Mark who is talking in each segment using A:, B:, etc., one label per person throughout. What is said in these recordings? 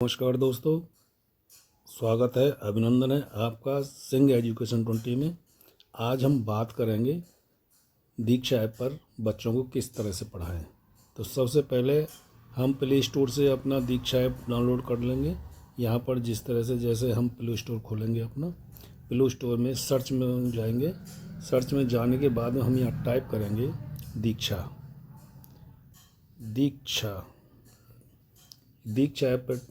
A: नमस्कार दोस्तों, स्वागत है, अभिनंदन है आपका सिंह एजुकेशन 20 में। आज हम बात करेंगे दीक्षा ऐप पर बच्चों को किस तरह से पढ़ाएं। तो सबसे पहले हम प्ले स्टोर से अपना दीक्षा ऐप डाउनलोड कर लेंगे। यहाँ पर जिस तरह से जैसे हम प्ले स्टोर खोलेंगे, अपना प्ले स्टोर में सर्च में जाएंगे। सर्च में जाने के बाद में हम यहाँ टाइप करेंगे दीक्षा ऐप पर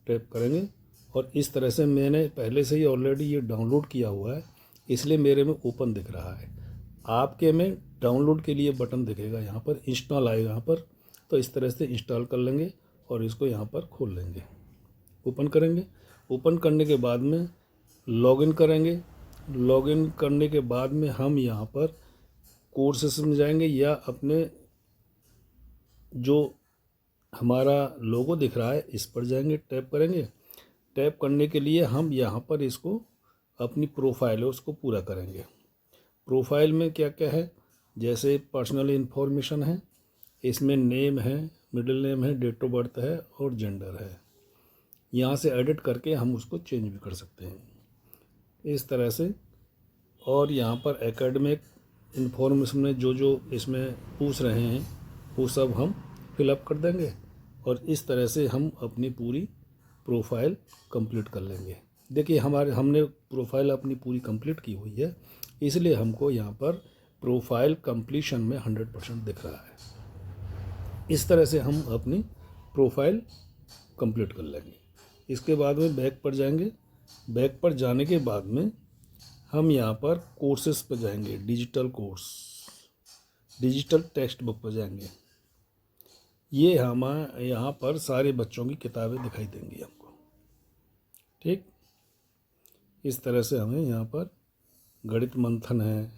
A: टैप करेंगे। और इस तरह से मैंने पहले से ही ऑलरेडी ये डाउनलोड किया हुआ है, इसलिए मेरे में ओपन दिख रहा है। आपके में डाउनलोड के लिए बटन दिखेगा, यहाँ पर इंस्टॉल आएगा यहाँ पर। तो इस तरह से इंस्टॉल कर लेंगे और इसको यहाँ पर खोल लेंगे, ओपन करेंगे। ओपन करने के बाद में लॉगिन करेंगे। लॉगिन करने के बाद में हम यहाँ पर कोर्सेस में जाएंगे या अपने जो हमारा लोगो दिख रहा है इस पर जाएंगे, टैप करेंगे। टैप करने के लिए हम यहाँ पर इसको अपनी प्रोफाइल है उसको पूरा करेंगे। प्रोफाइल में क्या क्या है, जैसे पर्सनल इन्फॉर्मेशन है, इसमें नेम है, मिडिल नेम है, डेट ऑफ बर्थ है और जेंडर है। यहाँ से एडिट करके हम उसको चेंज भी कर सकते हैं इस तरह से। और यहाँ पर एकेडमिक इन्फॉर्मेशन में जो इसमें पूछ रहे हैं वो सब हम फिलअप कर देंगे और इस तरह से हम अपनी पूरी प्रोफाइल कंप्लीट कर लेंगे। देखिए हमने प्रोफाइल अपनी पूरी कंप्लीट की हुई है, इसलिए हमको यहाँ पर प्रोफाइल कंप्लीशन में 100% दिख रहा है। इस तरह से हम अपनी प्रोफाइल कंप्लीट कर लेंगे। इसके बाद में बैक पर जाएंगे। बैक पर जाने के बाद में हम यहाँ पर कोर्सेस पर जाएंगे, digital course, digital text book पर जाएंगे। ये हम यहाँ पर सारे बच्चों की किताबें दिखाई देंगी हमको, ठीक। इस तरह से हमें यहाँ पर गणित मंथन है,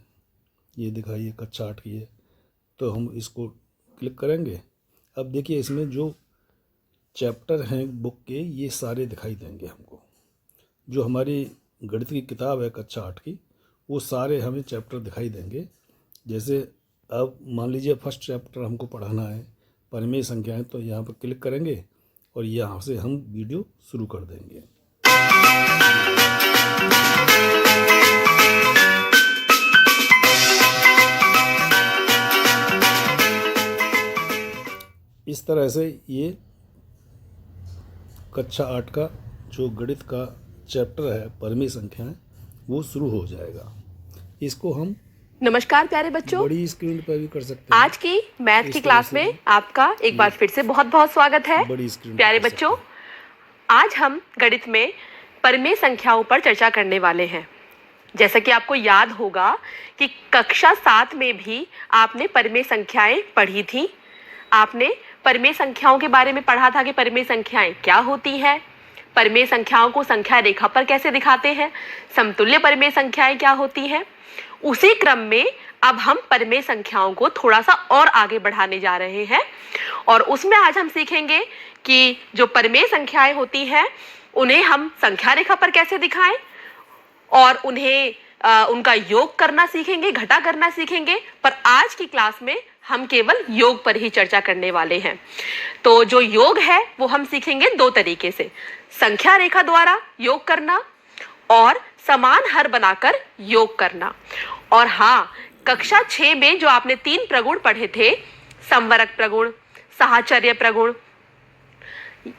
A: ये दिखाइए, कक्षा 8 की है। तो हम इसको क्लिक करेंगे। अब देखिए इसमें जो चैप्टर हैं बुक के ये सारे दिखाई देंगे हमको। जो हमारी गणित की किताब है कक्षा 8 की, वो सारे हमें चैप्टर दिखाई देंगे। जैसे अब मान लीजिए फर्स्ट चैप्टर हमको पढ़ाना है परिमेय संख्याएं, तो यहाँ पर क्लिक करेंगे और यहाँ से हम वीडियो शुरू कर देंगे। इस तरह से ये कक्षा 8 का जो गणित का चैप्टर है परिमेय संख्याएं वो शुरू हो जाएगा। इसको हम
B: नमस्कार प्यारे बच्चों,
A: बड़ी स्क्रीन पर भी कर सकते हैं।
B: आज की मैथ की क्लास में आपका एक बार फिर से बहुत बहुत स्वागत है।
A: बड़ी स्क्रीन
B: प्यारे बच्चों, आज हम गणित में परिमेय संख्याओं पर चर्चा करने वाले हैं। जैसा कि आपको याद होगा कि कक्षा 7 में भी आपने परिमेय संख्याएं पढ़ी थी। आपने परिमेय संख्याओं के बारे में पढ़ा था कि परिमेय संख्याएं क्या होती हैं, परिमेय संख्याओं को संख्या रेखा पर कैसे दिखाते हैं, समतुल्य परिमेय संख्याएं क्या होती हैं। उसी क्रम में अब हम परिमेय संख्याओं को थोड़ा सा और आगे बढ़ाने जा रहे हैं और उसमें आज हम सीखेंगे कि जो परिमेय संख्याएं होती हैं उन्हें हम संख्या रेखा पर कैसे दिखाएं और उन्हें उनका योग करना सीखेंगे, घटा करना सीखेंगे। पर आज की क्लास में हम केवल योग पर ही चर्चा करने वाले हैं। तो जो योग है वो हम सीखेंगे 2 तरीके से, संख्या रेखा द्वारा योग करना और समान हर बनाकर योग करना। और हाँ, कक्षा 6 में जो आपने 3 प्रगुण पढ़े थे, संवरक प्रगुण, साहचर्य प्रगुण,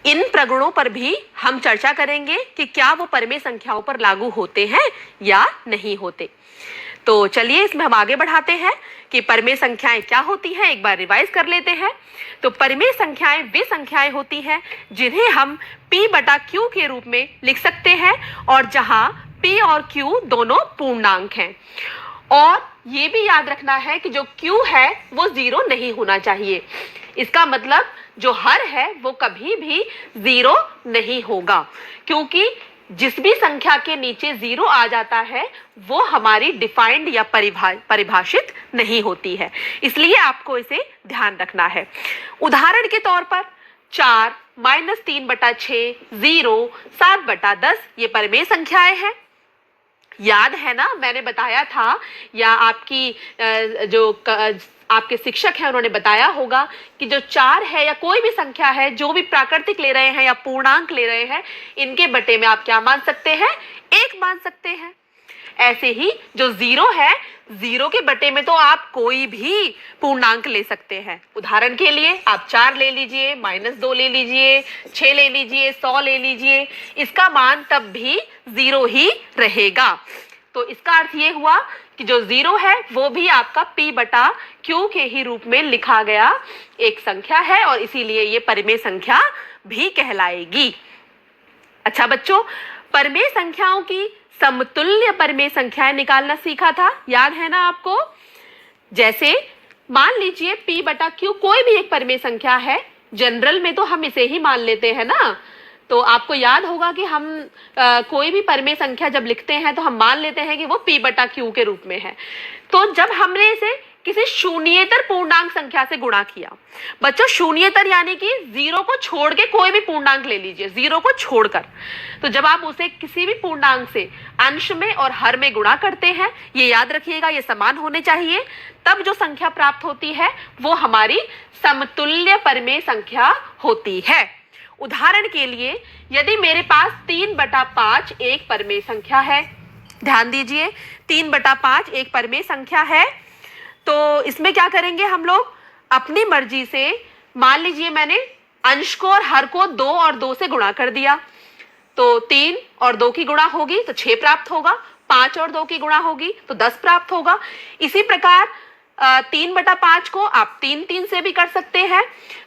B: इन प्रगुणों पर भी हम चर्चा करेंगे कि क्या वो परिमेय संख्याओं पर लागू होते हैं या नहीं होते। तो चलिए इसमें हम आगे बढ़ाते हैं कि परिमेय संख्याएं क्या होती हैं, एक बार रिवाइज कर लेते हैं। तो परिमेय संख्याएं वे संख्याएं होती हैं जिन्हें हम P/Q के रूप में लिख सकते हैं और जहां P और Q दोनों पूर्णांक हैं। और ये भी याद रखना है कि जो Q है वो 0 नहीं होना चाहिए। इसका मतलब जो हर है वो कभी भी 0 नहीं होगा, क्योंकि जिस भी संख्या के नीचे 0 आ जाता है वो हमारी डिफाइंड या परिभाषित नहीं होती है। इसलिए आपको इसे ध्यान रखना है। उदाहरण के तौर पर 4, -3/6, 0, 7/10 ये परिमेय संख्याएं हैं। याद है ना, मैंने बताया था या आपके शिक्षक हैं उन्होंने बताया होगा कि जो 4 है या कोई भी संख्या है, जो भी प्राकृतिक ले रहे हैं या पूर्णांक ले रहे हैं, इनके बटे में आप क्या मान सकते हैं, 1 मान सकते हैं। ऐसे ही जो 0 है, 0 के बटे में तो आप कोई भी पूर्णांक ले सकते हैं। उदाहरण के लिए आप 4 ले लीजिए, -2 ले लीजिए, 6 ले लीजिए, 100 ले लीजिए, इसका मान तब भी 0 ही रहेगा। तो इसका अर्थ ये हुआ कि जो 0 है वो भी आपका p बटा q के ही रूप में लिखा गया एक संख्या है और इसीलिए ये परिमेय संख्या भी कहलाएगी। अच्छा बच्चों, परिमेय संख्याओं की समतुल्य परिमेय संख्याएं निकालना सीखा था, याद है ना आपको? जैसे मान लीजिए p बटा q कोई भी एक परिमेय संख्या है, जनरल में तो हम इसे ही मान लेते हैं ना। तो आपको याद होगा कि हम कोई भी परिमेय संख्या जब लिखते हैं तो हम मान लेते हैं कि वो p बटा q के रूप में है। तो जब हमने इसे किसी शून्येतर पूर्णांक संख्या से गुणा किया, बच्चों शून्येतर यानी कि 0 को छोड़ के कोई भी पूर्णांक ले लीजिए, 0 को छोड़कर, तो जब आप उसे किसी भी पूर्णांक से अंश में और हर में गुणा करते हैं, ये याद रखिएगा ये समान होने चाहिए, तब जो संख्या प्राप्त होती है वो हमारी समतुल्य परिमेय संख्या होती है। उदाहरण के लिए यदि मेरे पास 3/5 एक परिमेय संख्या है, ध्यान दीजिए 3/5 एक परिमेय संख्या है, तो इसमें क्या करेंगे हम लोग, अपनी मर्जी से मान लीजिए मैंने अंश को और हर को 2 और 2 से गुणा कर दिया, तो 3 और 2 की गुणा होगी तो 6 प्राप्त होगा, 5 और 2 की गुणा होगी तो 10 प्राप्त होगा। इसी प्रकार 3/5 को आप 3 से भी कर सकते हैं।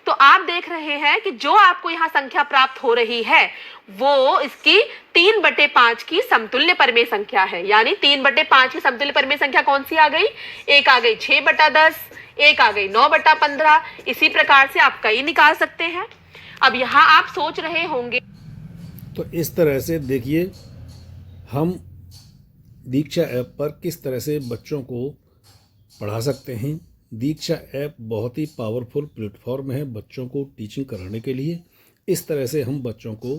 B: तो आप देख रहे हैं कि जो आपको यहाँ संख्या प्राप्त हो रही है वो इसकी 3/5 की समतुल्य परिमेय संख्या है। यानी 3/5 की समतुल्य परिमेय संख्या कौन सी आ गई, एक आ गई 6/10, एक आ गई 9/15। इसी प्रकार से आप कई निकाल सकते हैं। अब यहाँ आप सोच रहे होंगे,
A: तो इस तरह से देखिए हम दीक्षा ऐप पर किस तरह से बच्चों को पढ़ा सकते हैं। दीक्षा ऐप बहुत ही पावरफुल प्लेटफॉर्म है बच्चों को टीचिंग कराने के लिए। इस तरह से हम बच्चों को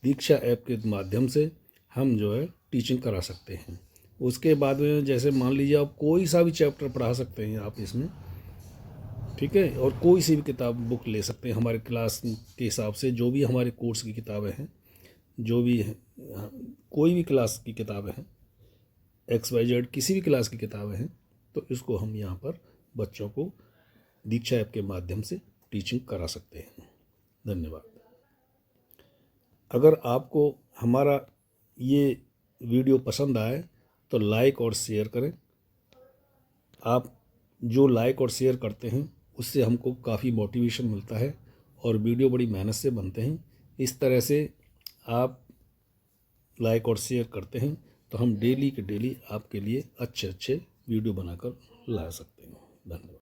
A: दीक्षा ऐप के माध्यम से हम जो है टीचिंग करा सकते हैं। उसके बाद में जैसे मान लीजिए आप कोई सा भी चैप्टर पढ़ा सकते हैं आप इसमें, ठीक है, और कोई सी भी किताब बुक ले सकते हैं हमारे क्लास के हिसाब से, जो भी हमारे कोर्स की किताबें हैं, जो भी है, कोई भी क्लास की किताबें हैं, XYZ किसी भी क्लास की किताबें हैं, तो इसको हम यहाँ पर बच्चों को दीक्षा ऐप के माध्यम से टीचिंग करा सकते हैं। धन्यवाद। अगर आपको हमारा ये वीडियो पसंद आए तो लाइक और शेयर करें। आप जो लाइक और शेयर करते हैं उससे हमको काफ़ी मोटिवेशन मिलता है और वीडियो बड़ी मेहनत से बनते हैं। इस तरह से आप लाइक और शेयर करते हैं तो हम डेली के डेली आपके लिए अच्छे अच्छे वीडियो बनाकर ला सकते हैं। धन्यवाद।